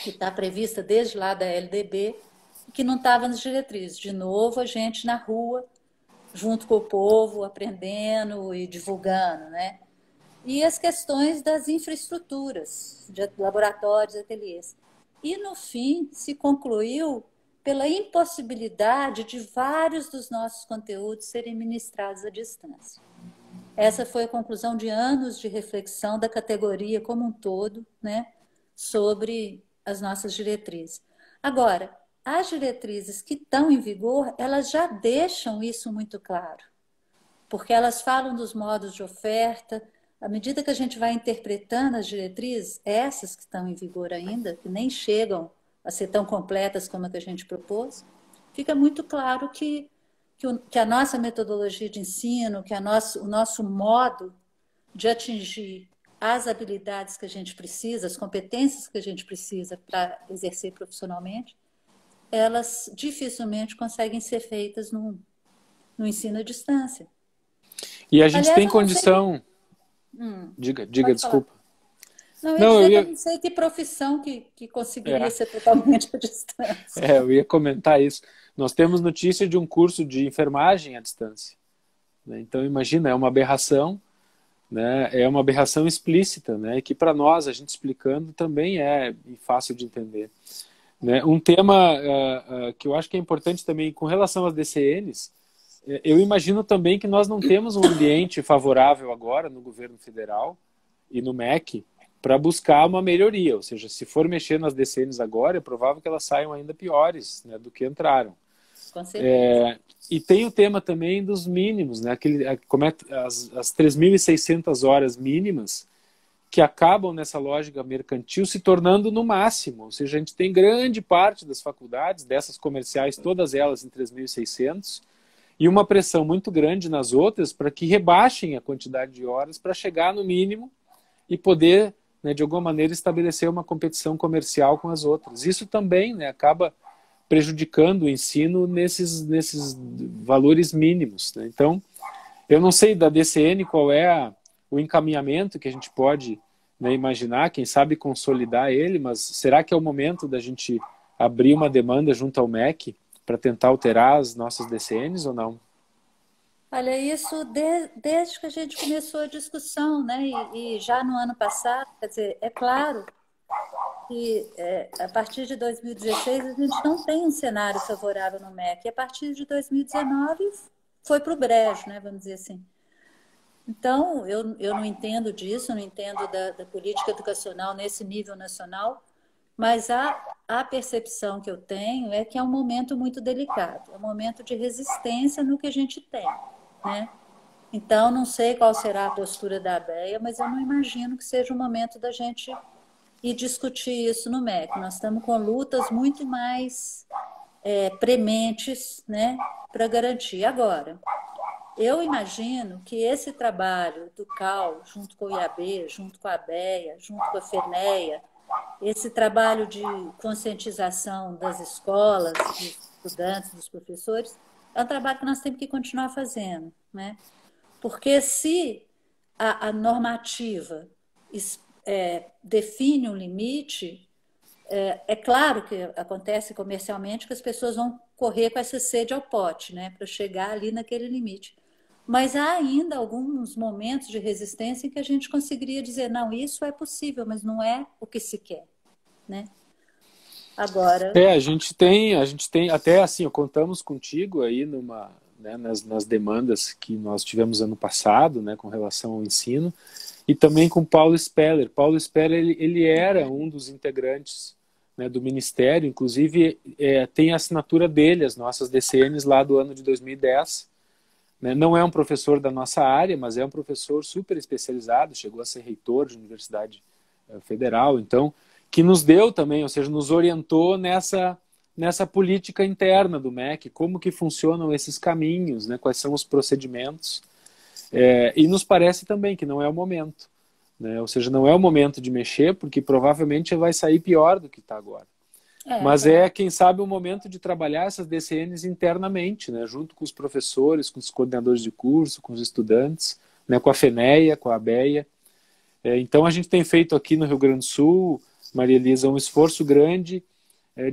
que está prevista desde lá da LDB, que não estava nas diretrizes. De novo, a gente na rua, junto com o povo, aprendendo e divulgando, né? E as questões das infraestruturas, de laboratórios, ateliês. E, no fim, se concluiu pela impossibilidade de vários dos nossos conteúdos serem ministrados à distância. Essa foi a conclusão de anos de reflexão da categoria como um todo, né, sobre as nossas diretrizes. Agora, as diretrizes que estão em vigor, elas já deixam isso muito claro, porque elas falam dos modos de oferta. À medida que a gente vai interpretando as diretrizes, essas que estão em vigor ainda, que nem chegam a ser tão completas como a que a gente propôs, fica muito claro que a nossa metodologia de ensino, que o nosso modo de atingir as habilidades que a gente precisa, as competências que a gente precisa para exercer profissionalmente, elas dificilmente conseguem ser feitas no ensino à distância. E a gente tem condição... Diga, desculpa. Não, eu não sei que profissão que conseguiria ser totalmente à distância. Eu ia comentar isso. Nós temos notícia de um curso de enfermagem à distância. Né? Então, imagina, é uma aberração, né? É uma aberração explícita, né? Que para nós, a gente explicando, também é fácil de entender. Né? Um tema que eu acho que é importante também, com relação às DCNs, eu imagino também que nós não temos um ambiente favorável agora no governo federal e no MEC para buscar uma melhoria. Ou seja, se for mexer nas DCNs agora, é provável que elas saiam ainda piores, né, do que entraram. Com certeza. E tem o tema também dos mínimos, né, as 3.600 horas mínimas que acabam nessa lógica mercantil se tornando no máximo. Ou seja, a gente tem grande parte das faculdades, dessas comerciais, todas elas em 3.600, e uma pressão muito grande nas outras para que rebaixem a quantidade de horas para chegar no mínimo e poder, né, de alguma maneira, estabelecer uma competição comercial com as outras. Isso também, né, acaba prejudicando o ensino nesses valores mínimos, né? Então, eu não sei da DCN qual é o encaminhamento que a gente pode, né, imaginar, quem sabe consolidar ele, mas será que é o momento da gente abrir uma demanda junto ao MEC para tentar alterar as nossas DCNs ou não? Olha, isso desde que a gente começou a discussão, né? E já no ano passado, quer dizer, é claro que a partir de 2016 a gente não tem um cenário favorável no MEC, e a partir de 2019 foi para o brejo, né? Vamos dizer assim. Então, eu não entendo disso, não entendo da política educacional nesse nível nacional, mas a percepção que eu tenho é que é um momento muito delicado, é um momento de resistência no que a gente tem, né? Então, não sei qual será a postura da ABEA, mas eu não imagino que seja o momento da gente ir discutir isso no MEC. Nós estamos com lutas muito mais prementes, né, para garantir. Agora, eu imagino que esse trabalho do CAL, junto com o IAB, junto com a ABEA, junto com a FENEA, esse trabalho de conscientização das escolas, dos estudantes, dos professores, é um trabalho que nós temos que continuar fazendo, né? Porque se a normativa define um limite, é claro que acontece comercialmente que as pessoas vão correr com essa sede ao pote, né, para chegar ali naquele limite. Mas há ainda alguns momentos de resistência em que a gente conseguiria dizer, não, isso é possível, mas não é o que se quer, né? Agora... A gente tem até assim, contamos contigo aí né, nas demandas que nós tivemos ano passado, né, com relação ao ensino, e também com Paulo Speller. Paulo Speller, ele era um dos integrantes, né, do Ministério, inclusive tem a assinatura dele, as nossas DCNs lá do ano de 2010, né? Não é um professor da nossa área, mas é um professor super especializado, chegou a ser reitor de universidade federal, então, que nos deu também, ou seja, nos orientou nessa política interna do MEC, como que funcionam esses caminhos, né, quais são os procedimentos, e nos parece também que não é o momento, né, ou seja, não é o momento de mexer, porque provavelmente vai sair pior do que está agora. Mas quem sabe, o momento de trabalhar essas DCNs internamente, né, junto com os professores, com os coordenadores de curso, com os estudantes, né, com a FENEA, com a ABEA. Então, a gente tem feito aqui no Rio Grande do Sul, Maria Elisa, um esforço grande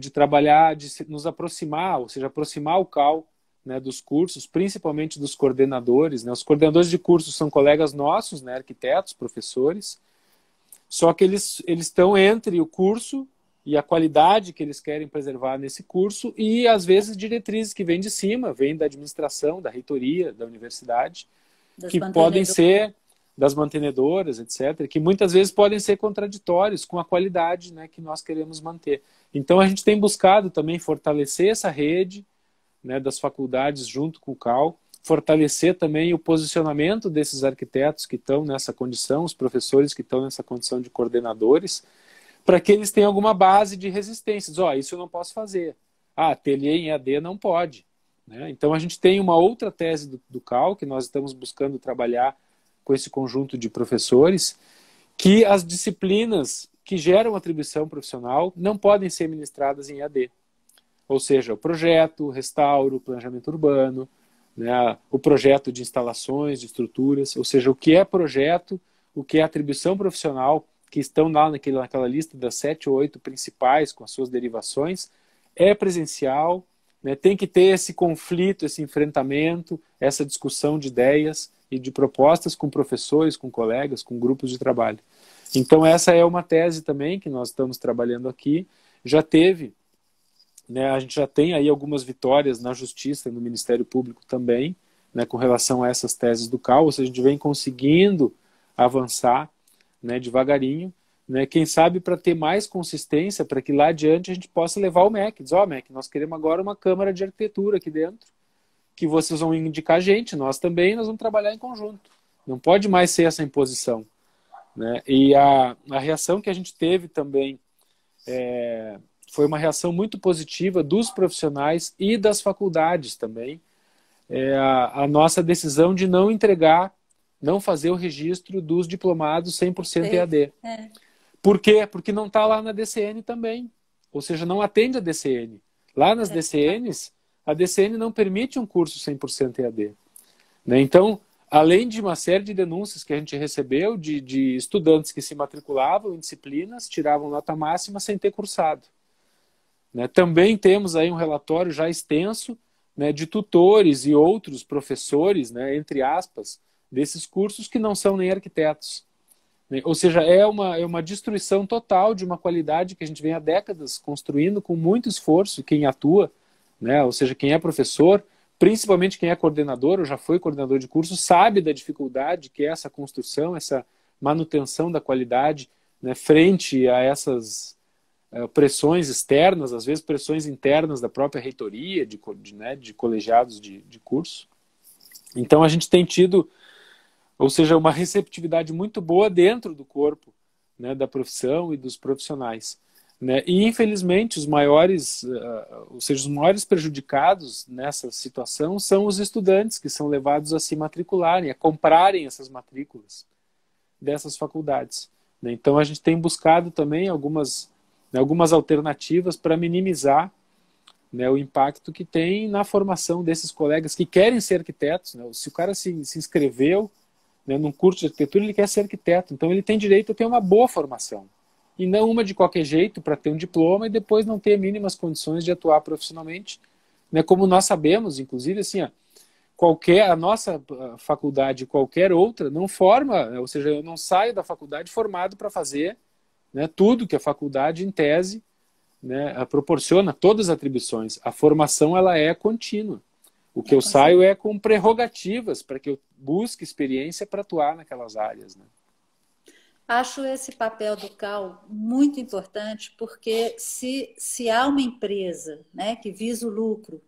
de trabalhar, de nos aproximar, ou seja, aproximar o CAL, né, dos cursos, principalmente dos coordenadores, né? Os coordenadores de cursos são colegas nossos, né, arquitetos, professores, só que eles estão entre o curso e a qualidade que eles querem preservar nesse curso e, às vezes, diretrizes que vêm de cima, vêm da administração, da reitoria, da universidade, que podem ser das mantenedoras, etc., que muitas vezes podem ser contraditórios com a qualidade, né, que nós queremos manter. Então, a gente tem buscado também fortalecer essa rede, né, das faculdades junto com o CAL, fortalecer também o posicionamento desses arquitetos que estão nessa condição, os professores que estão nessa condição de coordenadores, para que eles tenham alguma base de resistência. Isso eu não posso fazer. Ateliê em EAD não pode, né? Então, a gente tem uma outra tese do CAL, que nós estamos buscando trabalhar com esse conjunto de professores, que as disciplinas que geram atribuição profissional não podem ser ministradas em EAD. Ou seja, o projeto, o restauro, o planejamento urbano, né, o projeto de instalações, de estruturas, ou seja, o que é projeto, o que é atribuição profissional, que estão lá naquela lista das 7 ou 8 principais, com as suas derivações, é presencial, né, tem que ter esse conflito, esse enfrentamento, essa discussão de ideias e de propostas com professores, com colegas, com grupos de trabalho. Então, essa é uma tese também que nós estamos trabalhando aqui. Já teve né? A gente já tem aí algumas vitórias na Justiça e no Ministério Público também, né, com relação a essas teses do CAL, ou seja, a gente vem conseguindo avançar, né, devagarinho, né, quem sabe para ter mais consistência, para que lá adiante a gente possa levar o MEC. Diz, MEC, nós queremos agora uma Câmara de Arquitetura aqui dentro, que vocês vão indicar a gente, nós também, nós vamos trabalhar em conjunto. Não pode mais ser essa imposição, né? E a reação que a gente teve também foi uma reação muito positiva dos profissionais e das faculdades também, a nossa decisão de não entregar, não fazer o registro dos diplomados 100% EAD. Por quê? Porque não está lá na DCN também. Ou seja, não atende a DCN. Lá nas DCNs, a DCN não permite um curso 100% EAD. Né? Então, além de uma série de denúncias que a gente recebeu de estudantes que se matriculavam em disciplinas, tiravam nota máxima sem ter cursado. Né? Também temos aí um relatório já extenso, né, de tutores e outros professores, né, entre aspas, desses cursos que não são nem arquitetos. Ou seja, é uma destruição total de uma qualidade que a gente vem há décadas construindo com muito esforço, quem atua, né? Ou seja, quem é professor, principalmente quem é coordenador ou já foi coordenador de curso, sabe da dificuldade que é essa construção, essa manutenção da qualidade, né, frente a essas pressões externas, às vezes pressões internas da própria reitoria, de colegiados de curso. Então a gente tem tido, ou seja, uma receptividade muito boa dentro do corpo, né, da profissão e dos profissionais. Né? E, infelizmente, os maiores prejudicados nessa situação são os estudantes, que são levados a se matricularem, a comprarem essas matrículas dessas faculdades. Né? Então, a gente tem buscado também algumas alternativas para minimizar, né, o impacto que tem na formação desses colegas que querem ser arquitetos. Né? Se o cara se inscreveu, né, num curso de arquitetura, ele quer ser arquiteto, então ele tem direito a ter uma boa formação e não uma de qualquer jeito para ter um diploma e depois não ter mínimas condições de atuar profissionalmente, né, como nós sabemos, inclusive, assim, a nossa faculdade, qualquer outra, não forma, ou seja, eu não saio da faculdade formado para fazer, né, tudo que a faculdade, em tese, né, proporciona, todas as atribuições. A formação, ela é contínua. O que eu saio é com prerrogativas para que eu busque experiência para atuar naquelas áreas. Né? Acho esse papel do CAL muito importante, porque se há uma empresa, né, que visa o lucro,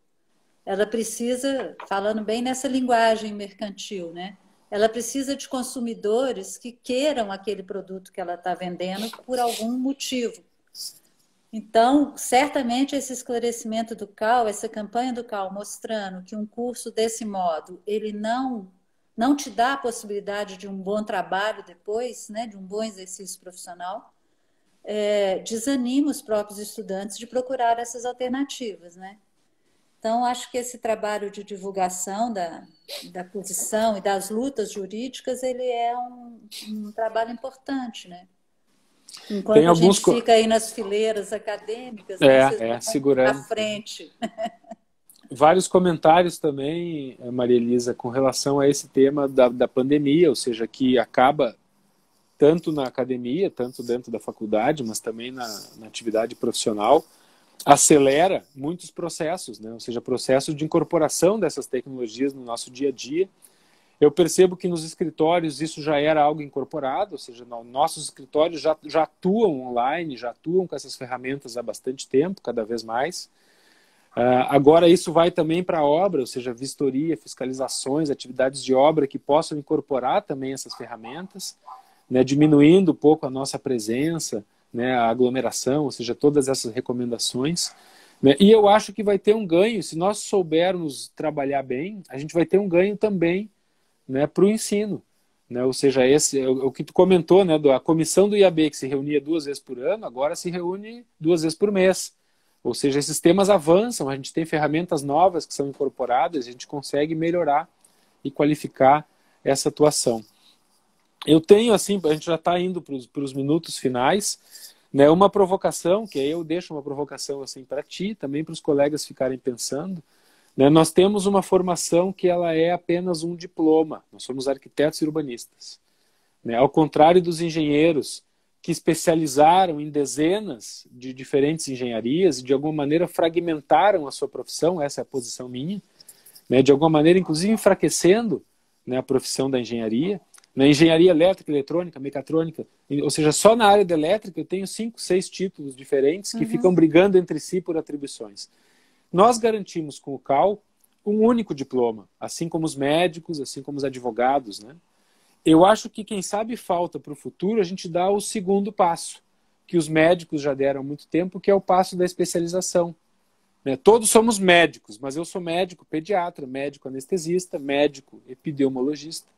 ela precisa, falando bem nessa linguagem mercantil, né, ela precisa de consumidores que queiram aquele produto que ela está vendendo por algum motivo. Então, certamente esse esclarecimento do CAL, essa campanha do CAL mostrando que um curso desse modo, ele não te dá a possibilidade de um bom trabalho depois, né, de um bom exercício profissional, desanima os próprios estudantes de procurar essas alternativas. Né? Então, acho que esse trabalho de divulgação da posição e das lutas jurídicas, ele é um trabalho importante, né? Enquanto tem alguns... a gente fica aí nas fileiras acadêmicas, né, segurando à frente. Vários comentários também, Maria Elisa, com relação a esse tema da pandemia, ou seja, que acaba tanto na academia, tanto dentro da faculdade, mas também na atividade profissional, acelera muitos processos, né? Ou seja, processos de incorporação dessas tecnologias no nosso dia a dia. Eu percebo que nos escritórios isso já era algo incorporado, ou seja, nossos escritórios já atuam online, já atuam com essas ferramentas há bastante tempo, cada vez mais. Agora isso vai também para a obra, ou seja, vistoria, fiscalizações, atividades de obra que possam incorporar também essas ferramentas, né, diminuindo um pouco a nossa presença, né, a aglomeração, ou seja, todas essas recomendações. Né, e eu acho que vai ter um ganho, se nós soubermos trabalhar bem, a gente vai ter um ganho também, né, para o ensino. Né, ou seja, esse é o que tu comentou, né, a comissão do IAB, que se reunia 2 vezes por ano, agora se reúne 2 vezes por mês. Ou seja, esses temas avançam, a gente tem ferramentas novas que são incorporadas, a gente consegue melhorar e qualificar essa atuação. Eu tenho, assim, a gente já está indo para os minutos finais, né, uma provocação, que aí eu deixo uma provocação assim, para ti, também para os colegas ficarem pensando. Né, nós temos uma formação que ela é apenas um diploma, nós somos arquitetos e urbanistas. Né, ao contrário dos engenheiros, que especializaram em dezenas de diferentes engenharias e, de alguma maneira, fragmentaram a sua profissão, essa é a posição minha, né, de alguma maneira, inclusive, enfraquecendo, né, a profissão da engenharia. Na engenharia elétrica, eletrônica, mecatrônica, ou seja, só na área da elétrica eu tenho 5, 6 títulos diferentes que ficam brigando entre si por atribuições. Nós garantimos com o CAL um único diploma, assim como os médicos, assim como os advogados, né? Eu acho que, quem sabe, falta para o futuro a gente dar o segundo passo, que os médicos já deram há muito tempo, que é o passo da especialização. Né? Todos somos médicos, mas eu sou médico pediatra, médico anestesista, médico epidemiologista.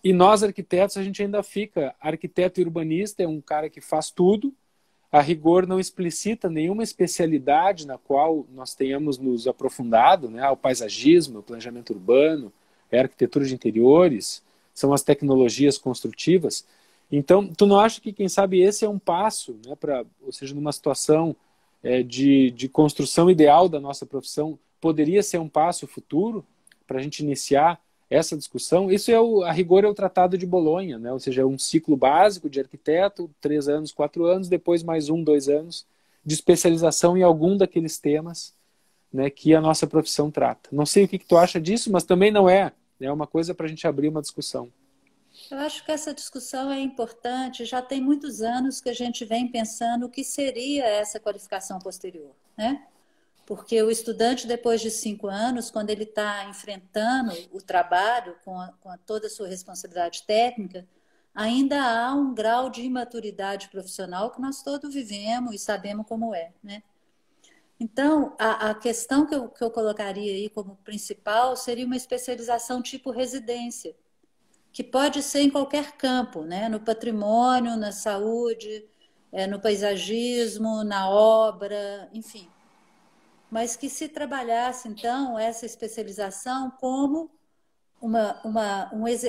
E nós, arquitetos, a gente ainda fica... Arquiteto e urbanista é um cara que faz tudo, a rigor não explicita nenhuma especialidade na qual nós tenhamos nos aprofundado, né? O paisagismo, o planejamento urbano, a arquitetura de interiores... são as tecnologias construtivas. Então, tu não acha que, quem sabe, esse é um passo, né, ou seja, numa situação de construção ideal da nossa profissão, poderia ser um passo futuro para a gente iniciar essa discussão? Isso a rigor é o Tratado de Bolonha, né? Ou seja, é um ciclo básico de arquiteto, 3 anos, 4 anos, depois mais 1, 2 anos de especialização em algum daqueles temas, né, que a nossa profissão trata. Não sei o que tu acha disso, mas também não é uma coisa para a gente abrir uma discussão. Eu acho que essa discussão é importante. Já tem muitos anos que a gente vem pensando o que seria essa qualificação posterior, né? Porque o estudante, depois de 5 anos, quando ele está enfrentando o trabalho com toda a sua responsabilidade técnica, ainda há um grau de imaturidade profissional que nós todos vivemos e sabemos como é, né? Então, a questão que eu colocaria aí como principal seria uma especialização tipo residência, que pode ser em qualquer campo, né? No patrimônio, na saúde, no paisagismo, na obra, enfim. Mas que se trabalhasse, então, essa especialização como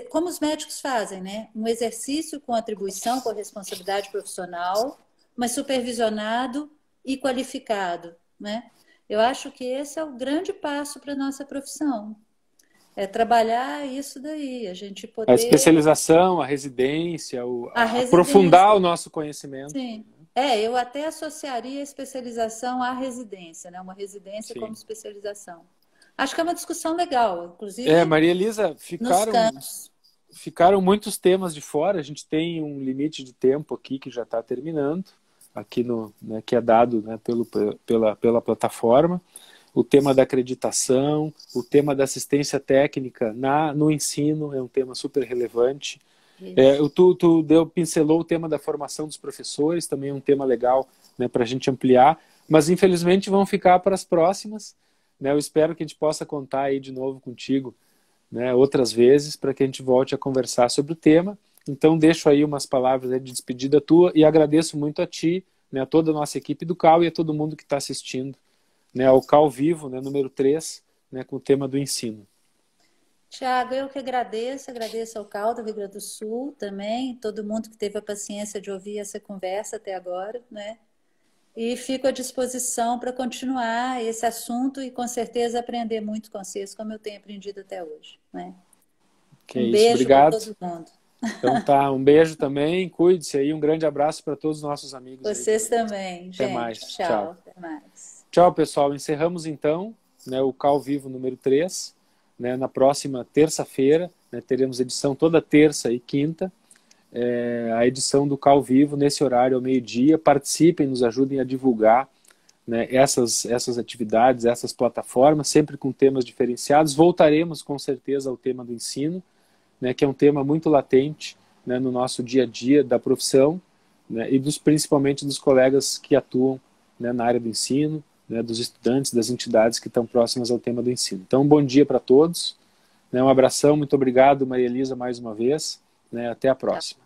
como os médicos fazem, né? Um exercício com atribuição, com responsabilidade profissional, mas supervisionado e qualificado, né? Eu acho que esse é o grande passo para a nossa profissão. É trabalhar isso daí, a gente poder... A especialização, a residência, residência. Aprofundar o nosso conhecimento. Sim. Eu até associaria a especialização à residência, né? Uma residência Sim. Como especialização. Acho que é uma discussão legal, inclusive... Maria Elisa, ficaram muitos temas de fora, a gente tem um limite de tempo aqui que já está terminando, aqui né, que é dado, né, pela plataforma, o tema da acreditação, o tema da assistência técnica no ensino é um tema super relevante. Tu pincelou o tema da formação dos professores, também é um tema legal, né, para a gente ampliar, mas infelizmente vão ficar para as próximas, né? Eu espero que a gente possa contar aí de novo contigo, né, outras vezes, para que a gente volte a conversar sobre o tema. Então deixo aí umas palavras de despedida tua e agradeço muito a ti, né, a toda a nossa equipe do CAL e a todo mundo que está assistindo, né, ao CAL Vivo, né, número 3, né, com o tema do ensino. Tiago, eu que agradeço ao CAL do Rio Grande do Sul também, todo mundo que teve a paciência de ouvir essa conversa até agora, né? E fico à disposição para continuar esse assunto e com certeza aprender muito com vocês, como eu tenho aprendido até hoje, né? Um beijo para todo mundo. Então tá, um beijo também, cuide-se aí, um grande abraço para todos os nossos amigos. Vocês aí. também, gente. Até mais. Tchau. Até mais. Tchau, pessoal. Encerramos então, né, o CAL Vivo número 3. Né, na próxima terça-feira, né, teremos edição toda terça e quinta, a edição do CAL Vivo nesse horário ao meio-dia. Participem, nos ajudem a divulgar, né, essas atividades, essas plataformas, sempre com temas diferenciados. Voltaremos com certeza ao tema do ensino, né, que é um tema muito latente, né, no nosso dia a dia da profissão, né, e principalmente dos colegas que atuam, né, na área do ensino, né, dos estudantes, das entidades que estão próximas ao tema do ensino. Então, bom dia para todos, né, um abração, muito obrigado, Maria Elisa, mais uma vez, né, até a próxima.